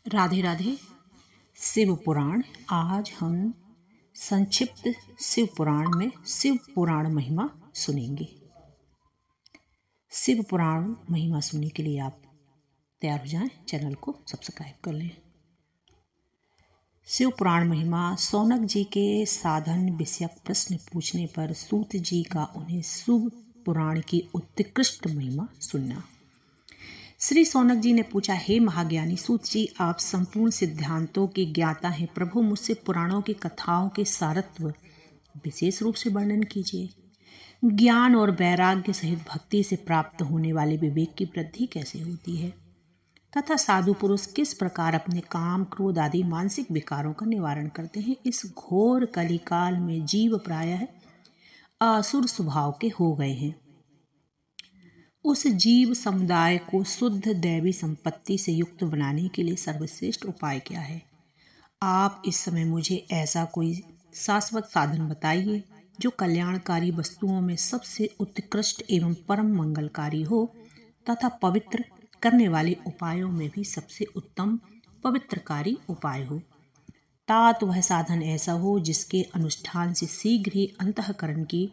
राधे राधे। शिव पुराण। आज हम संक्षिप्त शिव पुराण में शिव पुराण महिमा सुनेंगे। शिव पुराण महिमा सुनने के लिए आप तैयार हो जाएं, चैनल को सब्सक्राइब कर लें। शिव पुराण महिमा। सौनक जी के साधन विषयक प्रश्न पूछने पर सूत जी का उन्हें शिव पुराण की उत्कृष्ट महिमा सुनना। श्री सौनक जी ने पूछा, हे महाज्ञानी सूत जी, आप संपूर्ण सिद्धांतों के ज्ञाता हैं। प्रभु, मुझसे पुराणों की कथाओं के सारत्व विशेष रूप से वर्णन कीजिए। ज्ञान और वैराग्य सहित भक्ति से प्राप्त होने वाले विवेक की वृद्धि कैसे होती है तथा साधु पुरुष किस प्रकार अपने काम, क्रोध आदि मानसिक विकारों का निवारण करते हैं। इस घोर कलिकाल में जीव प्रायः असुर स्वभाव के हो गए हैं। उस जीव समुदाय को शुद्ध दैवी संपत्ति से युक्त बनाने के लिए सर्वश्रेष्ठ उपाय क्या है? आप इस समय मुझे ऐसा कोई शाश्वत साधन बताइए जो कल्याणकारी वस्तुओं में सबसे उत्कृष्ट एवं परम मंगलकारी हो तथा पवित्र करने वाले उपायों में भी सबसे उत्तम पवित्रकारी उपाय हो। तात वह साधन ऐसा हो जिसके अनुष्ठान से शीघ्र ही अंतःकरण की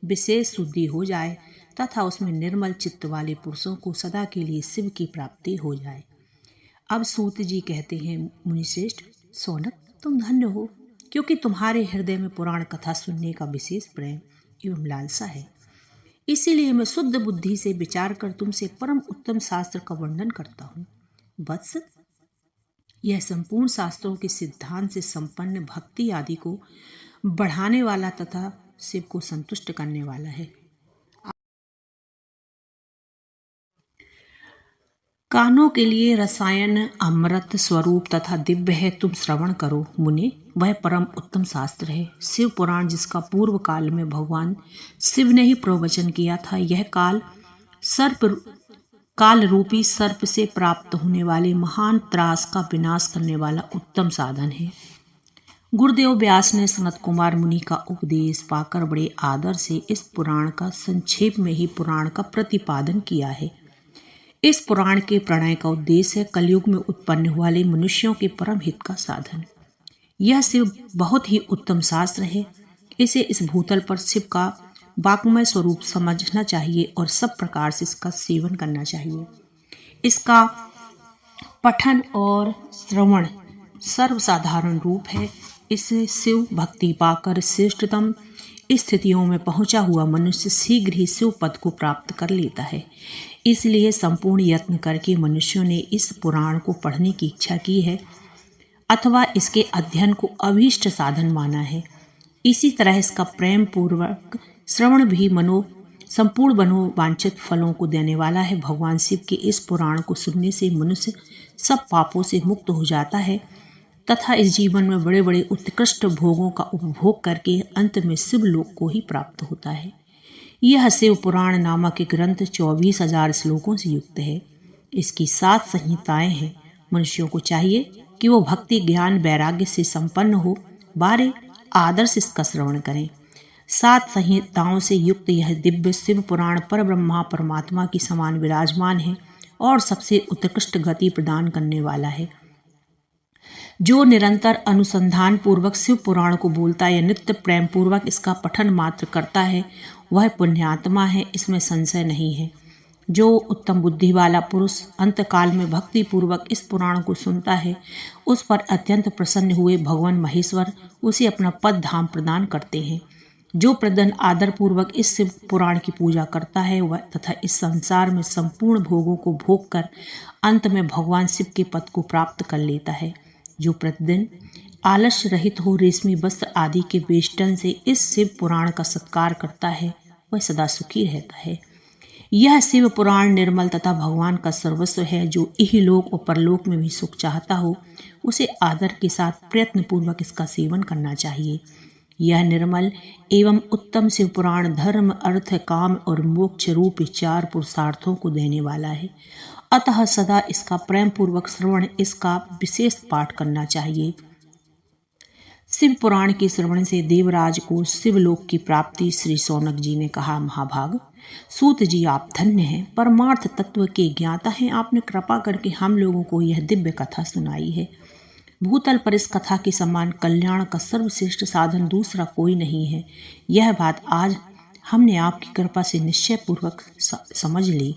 विशेष शुद्धि हो जाए तथा उसमें निर्मल चित्त वाले पुरुषों को सदा के लिए शिव की प्राप्ति हो जाए। अब सूत जी कहते हैं, मुनिश्रेष्ठ सौनक, तुम धन्य हो, क्योंकि तुम्हारे हृदय में पुराण कथा सुनने का विशेष प्रेम एवं लालसा है। इसीलिए मैं शुद्ध बुद्धि से विचार कर तुमसे परम उत्तम शास्त्र का वर्णन करता हूँ। वत्स, यह संपूर्ण शास्त्रों के सिद्धांत से संपन्न भक्ति आदि को बढ़ाने वाला तथा शिव को संतुष्ट करने वाला है। कानों के लिए रसायन अमृत स्वरूप तथा दिव्य है, तुम श्रवण करो मुने। वह परम उत्तम शास्त्र है शिव पुराण, जिसका पूर्व काल में भगवान शिव ने ही प्रवचन किया था। यह काल रूपी सर्प से प्राप्त होने वाले महान त्रास का विनाश करने वाला उत्तम साधन है। गुरुदेव व्यास ने सनत कुमार मुनि का उपदेश पाकर बड़े आदर से इस पुराण का संक्षेप में ही पुराण का प्रतिपादन किया है। इस पुराण के प्रणय का उद्देश्य है कलयुग में उत्पन्न हुए वाले मनुष्यों के परम हित का साधन। यह शिव बहुत ही उत्तम शास्त्र है। इसे इस भूतल पर शिव का वाक्मय स्वरूप समझना चाहिए और सब प्रकार से इसका सेवन करना चाहिए। इसका पठन और श्रवण सर्वसाधारण रूप है। इससे शिव भक्ति पाकर श्रेष्ठतम स्थितियों में पहुंचा हुआ मनुष्य शीघ्र ही शिव पद को प्राप्त कर लेता है। इसलिए संपूर्ण यत्न करके मनुष्यों ने इस पुराण को पढ़ने की इच्छा की है अथवा इसके अध्ययन को अभीष्ट साधन माना है। इसी तरह इसका प्रेम पूर्वक श्रवण भी संपूर्ण मनोवांछित फलों को देने वाला है। भगवान शिव के इस पुराण को सुनने से मनुष्य सब पापों से मुक्त हो जाता है तथा इस जीवन में बड़े बड़े उत्कृष्ट भोगों का उपभोग करके अंत में शिव लोक को ही प्राप्त होता है। यह शिव पुराण नामक ग्रंथ 24,000 श्लोकों से युक्त है। इसकी 7 संहिताएं हैं। मनुष्यों को चाहिए कि वो भक्ति, ज्ञान, वैराग्य से संपन्न हो, बारे आदर से इसका श्रवण करें। 7 संहिताओं से युक्त यह दिव्य शिव पुराण पर ब्रह्मा परमात्मा की समान विराजमान है और सबसे उत्कृष्ट गति प्रदान करने वाला है। जो निरंतर अनुसंधान पूर्वक शिव पुराण को बोलता है या नित्य प्रेम पूर्वक इसका पठन मात्र करता है, वह पुण्यात्मा है, इसमें संशय नहीं है। जो उत्तम बुद्धि वाला पुरुष अंतकाल में भक्ति पूर्वक इस पुराण को सुनता है, उस पर अत्यंत प्रसन्न हुए भगवान महेश्वर उसे अपना पद धाम प्रदान करते हैं। जो प्रदन आदर पूर्वक इस शिव पुराण की पूजा करता है वह तथा इस संसार में संपूर्ण भोगों को भोग कर अंत में भगवान शिव के पद को प्राप्त कर लेता है। जो प्रतिदिन आलस्य रहित हो रेशमी वस्त्र आदि के वेष्टन से इस शिव पुराण का सत्कार करता है, वह सदा सुखी रहता है। यह शिव पुराण निर्मल तथा भगवान का सर्वस्व है। जो इहलोक और परलोक में भी सुख चाहता हो, उसे आदर के साथ प्रयत्न पूर्वक इसका सेवन करना चाहिए। यह निर्मल एवं उत्तम शिव पुराण धर्म, अर्थ, काम और मोक्ष रूप 4 पुरुषार्थों को देने वाला है। अतः सदा इसका प्रेम पूर्वक श्रवण, इसका विशेष पाठ करना चाहिए। शिव पुराण के श्रवण से देवराज को शिवलोक की प्राप्ति। श्री शौनक जी ने कहा, महाभाग सूत जी, आप धन्य हैं, परमार्थ तत्व के ज्ञाता हैं। आपने कृपा करके हम लोगों को यह दिव्य कथा सुनाई है। भूतल पर इस कथा के समान कल्याण का सर्वश्रेष्ठ साधन दूसरा कोई नहीं है। यह बात आज हमने आपकी कृपा से निश्चय पूर्वक समझ ली।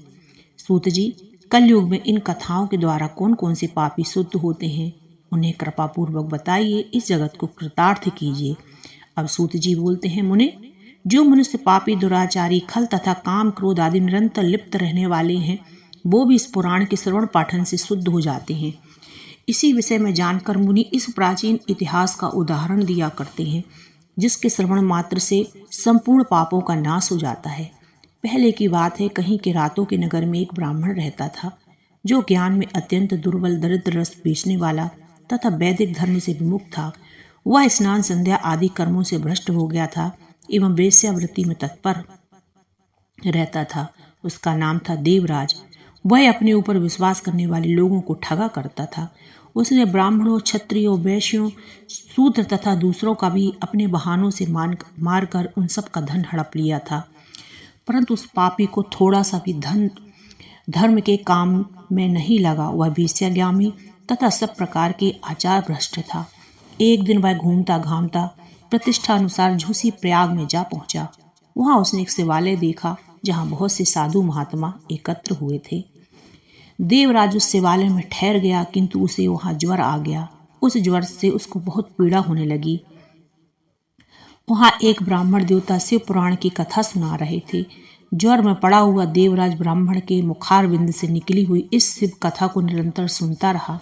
सूत जी, कलयुग में इन कथाओं के द्वारा कौन कौन से पापी शुद्ध होते हैं, उन्हें कृपा पूर्वक बताइए, इस जगत को कृतार्थ कीजिए। अब सूत जी बोलते हैं, मुने, जो मनुष्य पापी, दुराचारी, खल तथा काम क्रोध आदि निरंतर लिप्त रहने वाले हैं, वो भी इस पुराण के श्रवण पाठन से शुद्ध हो जाते हैं। इसी विषय में जानकर मुनि इस प्राचीन इतिहास का उदाहरण दिया करते हैं, जिसके श्रवण मात्र से संपूर्ण पापों का नाश हो जाता है। पहले की बात है, कहीं के रातों के नगर में एक ब्राह्मण रहता था, जो ज्ञान में अत्यंत दुर्बल, दरिद्र, रस बेचने वाला तथा वैदिक धर्म से विमुख था। वह स्नान संध्या आदि कर्मों से भ्रष्ट हो गया था एवं वेश्यावृत्ति में तत्पर रहता था। उसका नाम था देवराज। वह अपने ऊपर विश्वास करने वाले लोगों को ठगा करता था। उसने ब्राह्मणों, क्षत्रियों, वैश्यों, शूद्र तथा दूसरों का भी अपने बहानों से मारकर उन सब का धन हड़प लिया था। परंतु उस पापी को थोड़ा सा भी धर्म के काम में नहीं लगा। वह वेश्यागामी तथा सब प्रकार के आचार भ्रष्ट था। एक दिन वह घूमता घामता प्रतिष्ठा अनुसार झूसी प्रयाग में जा पहुंचा। वहां उसने एक शिवालय देखा, जहां बहुत से साधु महात्मा एकत्र हुए थे। देवराज उस शिवालय में ठहर गया, किंतु उसे वहां ज्वर आ गया। उस ज्वर से उसको बहुत पीड़ा होने लगी। वहां एक ब्राह्मण देवता शिव पुराण की कथा सुना रहे थे। ज्वर में पड़ा हुआ देवराज ब्राह्मण के मुखारविंद से निकली हुई इस शिव कथा को निरंतर सुनता रहा।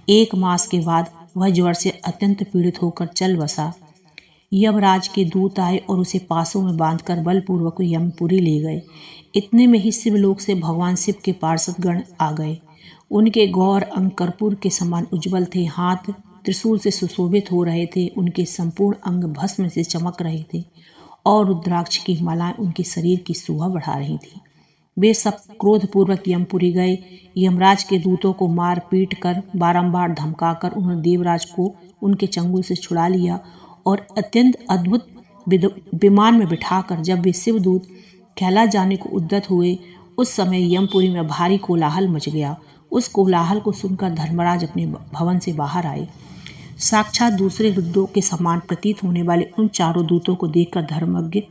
1 मास के बाद वह ज्वर से अत्यंत पीड़ित होकर चल बसा। यमराज के दूत आए और उसे पासों में बांधकर बलपूर्वक यमपुरी ले गए। इतने में ही शिवलोक से भगवान शिव के पार्षदगण आ गए। उनके गौर अंग कर्पूर के समान उज्जवल थे, हाथ त्रिशूल से सुशोभित हो रहे थे, उनके संपूर्ण अंग भस्म से चमक रहे थे और रुद्राक्ष की मालाएं उनके शरीर की शोभा बढ़ा रही थी। वे सब क्रोधपूर्वक यमपुरी गए। यमराज के दूतों को मार पीट कर, बारंबार धमकाकर उन्होंने देवराज को उनके चंगुल से छुड़ा लिया और अत्यंत अद्भुत विमान में बिठाकर जब वे शिवदूत कैलाश जाने को उद्यत हुए, उस समय यमपुरी में भारी कोलाहल मच गया। उस कोलाहल को सुनकर धर्मराज अपने भवन से बाहर आए। साक्षात दूसरे रुद्रों के समान प्रतीत होने वाले उन चारों दूतों को देखकर धर्मज्ञ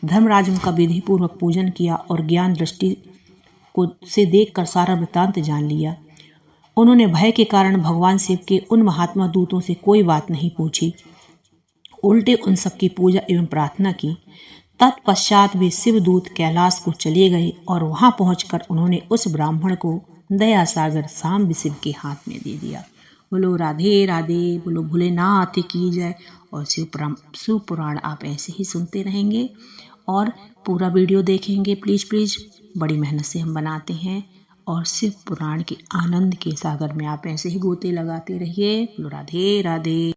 धर्मराज उनका विधिपूर्वक पूजन किया और ज्ञान दृष्टि को से देखकर सारा वृत्तांत जान लिया। उन्होंने भय के कारण भगवान शिव के उन महात्मा दूतों से कोई बात नहीं पूछी, उल्टे उन सबकी पूजा एवं प्रार्थना की। तत्पश्चात वे शिवदूत कैलाश को चले गए और वहां पहुंचकर उन्होंने उस ब्राह्मण को दया सागर सांब शिव के हाथ में दे दिया। बोलो राधे राधे, बोलो भोलेनाथ की जय। और शिव पुराण आप ऐसे ही सुनते रहेंगे और पूरा वीडियो देखेंगे। प्लीज़ बड़ी मेहनत से हम बनाते हैं और शिव पुराण के आनंद के सागर में आप ऐसे ही गोते लगाते रहिए। बोलो राधे राधे।